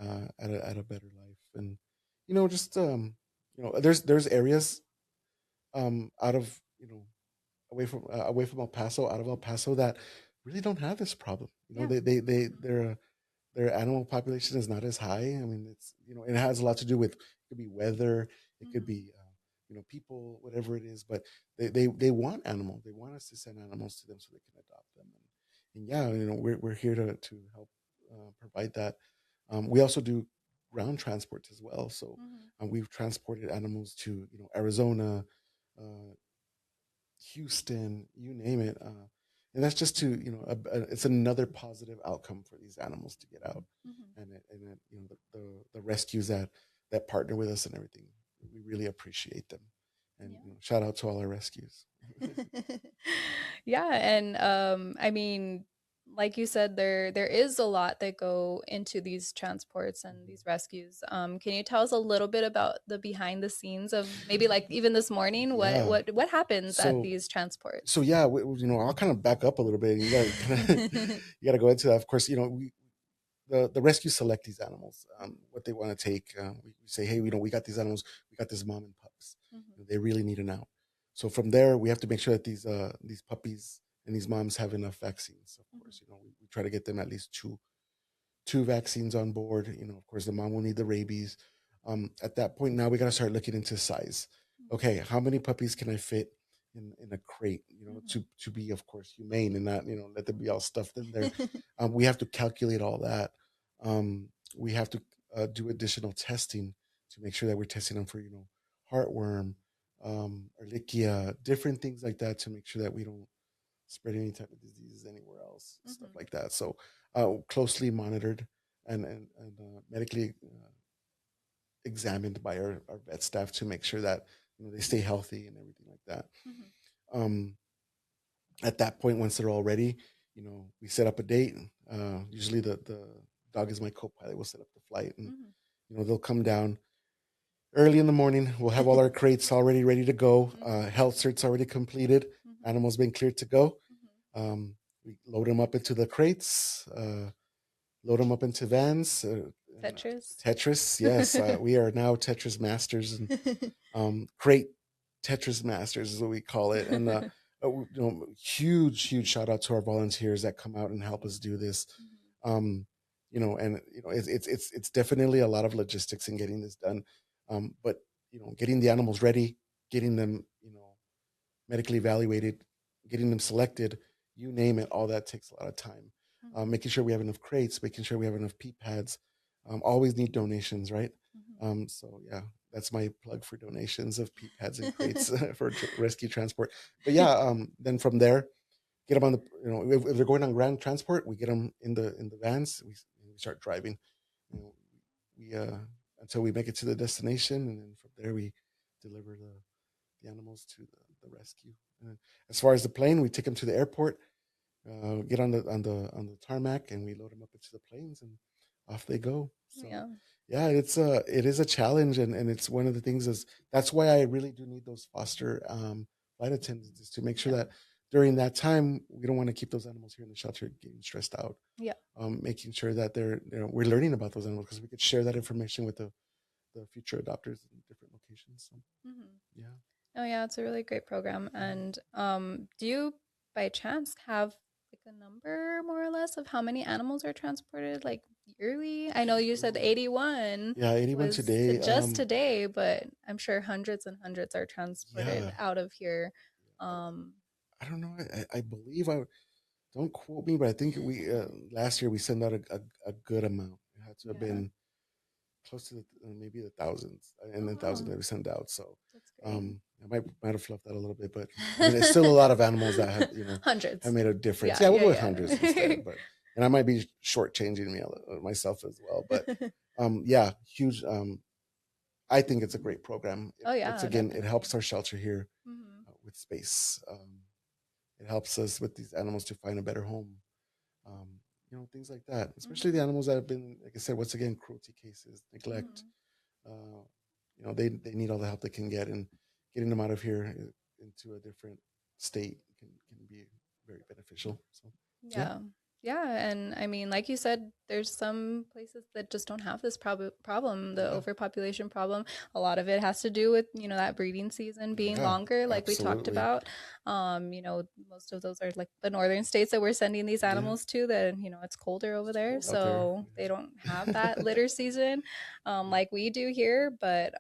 at a better life. And just there's areas out of away from El Paso, out of El Paso, that really don't have this problem. Their animal population is not as high. I mean, it's it has a lot to do with, it could be weather, it could be people, whatever it is, but they want animals. They want us to send animals to them so they can adopt them. And yeah, we're here to help provide that. We also do ground transports as well. So we've transported animals to Arizona, Houston, you name it. And that's just to it's another positive outcome for these animals to get out, and the rescues that partner with us and everything. We really appreciate them, and shout out to all our rescues. Yeah, and I mean, like you said, there is a lot that go into these transports and these rescues. Can you tell us a little bit about the behind the scenes of maybe like even this morning, Yeah. what happens at So these transports? so yeah, I'll kind of back up a little bit. You got you got to go into that. Of course, the rescue select these animals, what they want to take. We say, hey, we got these animals. We got this mom and pups. They really need an out. So from there, we have to make sure that these puppies and these moms have enough vaccines. Of course, we try to get them at least two vaccines on board. Of course, the mom will need the rabies. At that point, now we got to start looking into size. Okay, how many puppies can I fit in a crate? To be, of course, humane and not let them be all stuffed in there. We have to calculate all that. We have to do additional testing to make sure that we're testing them for heartworm, Ehrlichia, different things like that, to make sure that we don't spread any type of diseases anywhere else, stuff like that. So closely monitored and medically examined by our vet staff to make sure that they stay healthy and everything like that. At that point, once they're all ready, we set up a date. Usually the dog is my co-pilot. We'll set up the flight, and they'll come down early in the morning. We'll have all our crates already ready to go. Health certs already completed. Animals been cleared to go. We load them up into the crates. Load them up into vans. Tetris, yes. We are now Tetris masters, and crate Tetris masters is what we call it. And huge shout out to our volunteers that come out and help us do this. It's definitely a lot of logistics in getting this done. But getting the animals ready, getting them medically evaluated, getting them selected, you name it, all that takes a lot of time. Making sure we have enough crates, making sure we have enough pee pads. Always need donations, right? So yeah, that's my plug for donations of pee pads and crates for rescue transport. But yeah, then from there, get them on the, if they're going on ground transport, we get them in the vans. We start driving, you know, we until we make it to the destination, and then from there we deliver the animals to the rescue. And as far as the plane, we take them to the airport, get on the tarmac, and we load them up into the planes, and off they go. So Yeah. yeah, it is a challenge, and it's one of the things is that's why I really do need those foster flight attendants, is to make sure Yeah. that during that time we don't want to keep those animals here in the shelter getting stressed out. Yeah. Making sure that we're learning about those animals, because we could share that information with the future adopters in different locations. So Hmm. yeah. Oh yeah, it's a really great program. And do you by chance have like a number more or less of how many animals are transported like yearly? I know you said Ooh. 81 Yeah, 81 was today. just today, but I'm sure hundreds and hundreds are Yeah, transported out of here. Um, I don't know. I believe I don't quote me, but I think we last year we sent out a good amount. It had to have yeah. been close to maybe the thousands, and Oh then thousands wow, that we sent out. So that's great. I might have fluffed that a little bit, but I mean it's still a lot of animals that have have Hundreds. made a difference. Yeah, Yeah, we'll yeah, go with yeah. hundreds instead, but and I might be shortchanging myself as well, but yeah, huge. I think it's a great program. Oh Once yeah, again, it definitely. helps our shelter here Hmm. with space. It helps us with these animals to find a better home. Um, things like that. Especially the Hmm. animals that have been, like I said, once again, cruelty cases, neglect. Hmm. Uh, they need all the help they can get, and getting them out of here into a different state can be very beneficial. So yeah. Yeah. Yeah. And I mean, like you said, there's some places that just don't have this problem, the Yeah. overpopulation problem. A lot of it has to do with, that breeding season being Yeah, longer, like we talked absolutely. about. Most of those are like the northern states that we're sending these Yeah, animals to that, it's colder over it's there. cold out there. So they don't have that litter season like we do here. But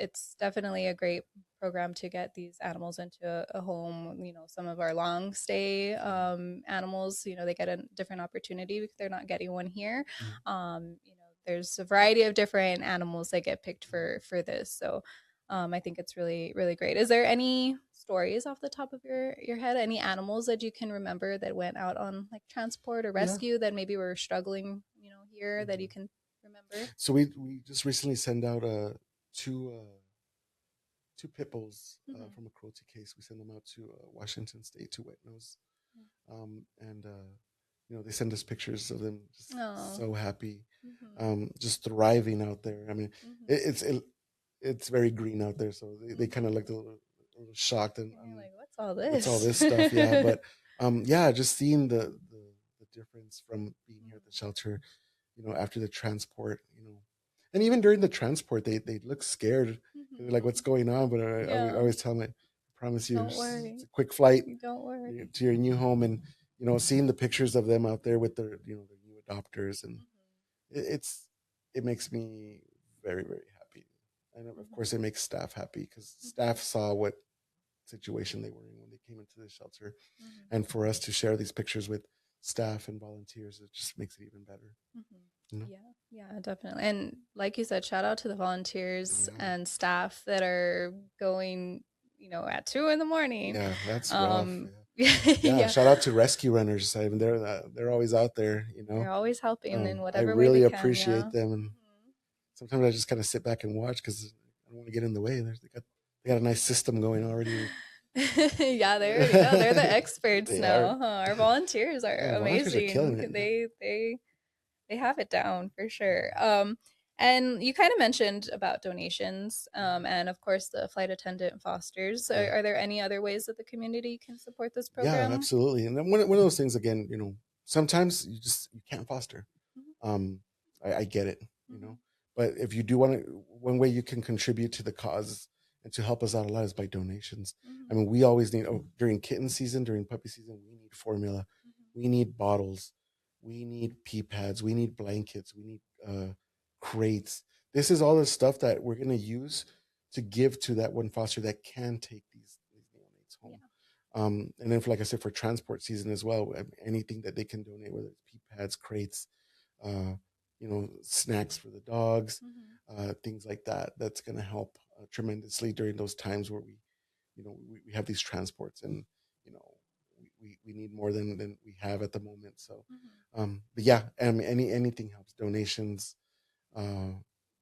it's definitely a great program to get these animals into a home. Some of our long stay animals, they get a different opportunity because they're not getting one here. Mhm. There's a variety of different animals that get picked for this. So I think it's really, really great. Is there any stories off the top of your head? Any animals that you can remember that went out on like transport or Yeah. rescue that maybe were struggling, here that you Mhm. can remember? So we just recently sent out two two pit bulls Mm-hmm. from a cruelty case. We sent them out to Washington State to Wet Nose, and they send us pictures of them just Oh. so happy, Mm-hmm. just thriving out there. I mean, Mm-hmm. it's very green out there, so they kind of Mm-hmm. looked a little shocked and And you're like, what's all what's all this? this stuff. Yeah, but yeah, just seeing the difference from being here at the shelter, after the transport, and even during the transport, they look scared. They're like, "What's Mm-hmm. going on?" But I Yeah. always tell them, "I promise you, Don't it's worry. a quick flight Don't worry. to your new home." And seeing the pictures of them out there with their their new adopters, and it's it makes me very very happy, and of Mm-hmm. course it makes staff happy because Mm-hmm. staff saw what situation they were in when they came into the shelter, Mm-hmm. and for us to share these pictures with staff and volunteers, it just makes it even better. Mm-hmm. You know? Yeah, yeah, definitely. And like you said, shout out to the volunteers Yeah. and staff that are going, at 2 in the morning. Yeah, that's rough. Um, Yeah, yeah, shout out to rescue runners. I mean, they're always out there. they're always helping in I whatever way they really can. Yeah. appreciate them, and sometimes I just kind of sit back and watch because I don't want to get in the way. They got a nice system going already. Yeah, they already know. They're the experts They are. now. Huh? Our volunteers are Yeah, volunteers are killing amazing. it. Yeah. They have it down for sure. And you kind of mentioned about donations, and of course the flight attendant fosters. Yeah. Are there any other ways that the community can support this Yeah, program? absolutely. And then one of those things again, sometimes you can't foster. Mhm. Um, I get it, Mhm. but if you do want to, one way you can contribute to the cause and to help us out a lot is by donations. I Mhm. mean, we always need during kitten season, during puppy season, we need formula, Mhm. we need bottles, we need pee pads, we need blankets, we need crates. This is all the stuff that we're gonna use to give to that one foster that can take these neonates home. Yeah. And then, like I said, for transport season as well, anything that they can donate, whether it's pee pads, crates, uh, snacks for the dogs, Mhm. things like that. That's going to help tremendously during those times where we have these transports, and you know, we need more than we have at the moment. So, Mhm. but yeah, anything helps. Donations, uh,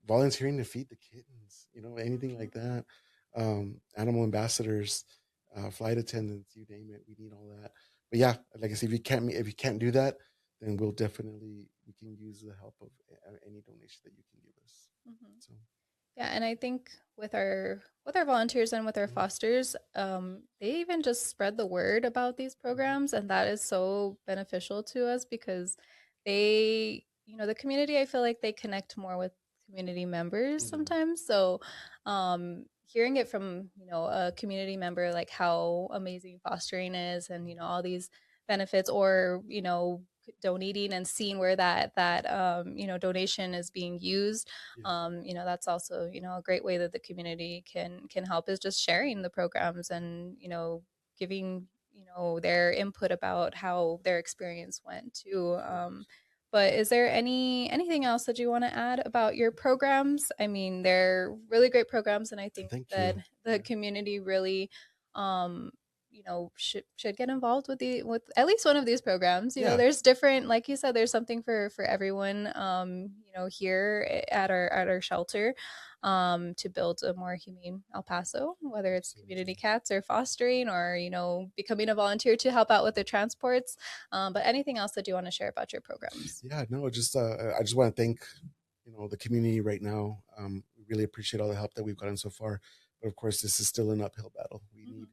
volunteering to feed the kittens, anything like that. Animal ambassadors, flight attendants, you name it. We need all that. But yeah, like I said, if you can't do that, then we can use the help of any donation that you can give us. Mhm. So Yeah, and I think with our volunteers and with our mhm. fosters, they even just spread the word about these Mhm. programs, and that is so beneficial to us because the community, I feel like they connect more with community members Mhm. sometimes. So, hearing it from a community member like how amazing fostering is, and all these benefits, or donating and seeing where that donation is being used, Yeah. that's also a great way that the community can help, is just sharing the programs and giving their input about how their experience went too. But is there anything else that you want to add about your programs? I mean, they're really great programs, and I think Thank that you. the Yeah. community really should get involved with at least one of these programs. Yeah. There's different, like you said, there's something for everyone, here at our shelter, to build a more humane El Paso, whether it's community Absolutely. cats or fostering, or becoming a volunteer to help out with the transports. But anything else that you want to share about your programs? Yeah. No, just I just want to thank the community right now. We really appreciate all the help that we've gotten so far, but of course, this is still an uphill battle. Mhm.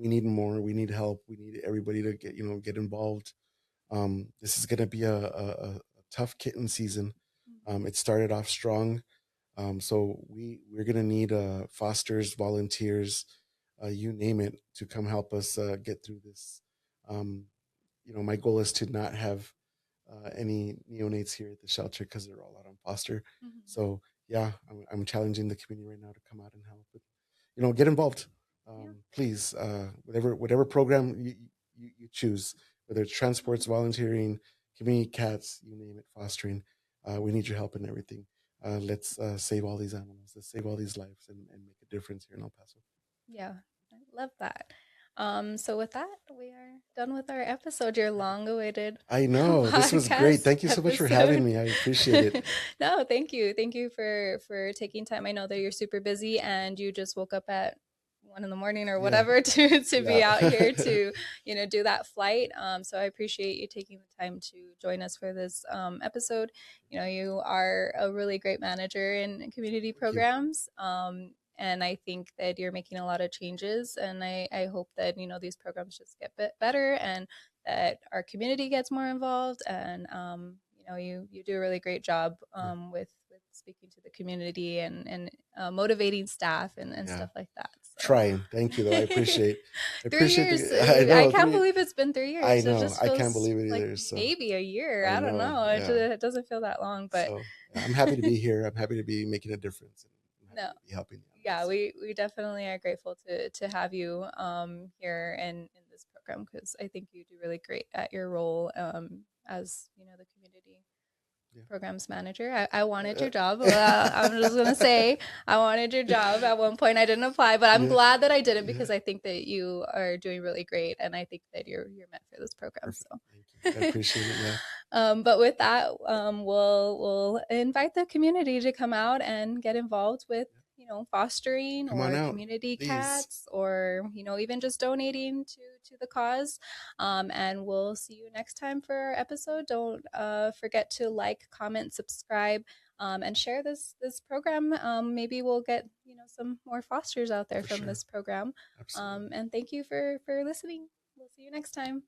We need more. We need help. We need everybody to get involved. This is going to be a tough kitten season. It started off strong, so we're going to need fosters, volunteers, you name it, to come help us get through this. Um, my goal is to not have any neonates here at the shelter because they're all out on foster. Mhm. So yeah, I'm challenging the community right now to come out and help. But, get involved. Yeah. Please, whatever program you choose, whether it's transports, volunteering, community cats, you name it, fostering. We need your help in everything. Let's save all these animals. Let's save all these lives and make a difference here in El Paso. Yeah, I love that. So with that, we are done with our episode, your long-awaited I know this was great. podcast Thank you so much for having episode. me. I appreciate it. No, thank you. Thank you for taking time. I know that you're super busy and you just woke up at 1 in the morning or Yeah, whatever to be yeah. out here to, do that flight. So I appreciate you taking the time to join us for this episode. You are a really great manager in community Thank you. programs. And I think that you're making a lot of changes, and I hope that these programs just get better, and that our community gets more involved, and you do a really great job Yeah. with speaking to the community, and motivating staff, and Yeah. stuff like that. So Trying. Thank you, though. I 3 years, appreciate I I know can't 3. believe it's been I 3 years. It know. just I can't feels believe it like either. So maybe a year. I I don't know. know. Yeah. It doesn't feel that long, but So yeah, I'm happy to be here. I'm happy to be making a difference, and I'm happy no. to be helping the Yeah, animals. we definitely are grateful to have you here in this program, because I think you do really great at your role, as the community Yeah. programs manager. I wanted Uh, your job. I'm just gonna say I wanted your job. At one point I didn't apply, but I'm yeah. glad that I didn't, Yeah. because I think that you are doing really great, and I think that you're meant for this program. Perfect. Thank you. I So appreciate it. Yeah. but with that, we'll invite the community to come out and get involved with fostering Come on or out, community please. cats, or even just donating to the cause. And we'll see you next time for our episode. Don't forget to like, comment, subscribe, and share this program. Maybe we'll get some more fosters out there For from sure. this program. Absolutely. And thank you for listening. We'll see you next time.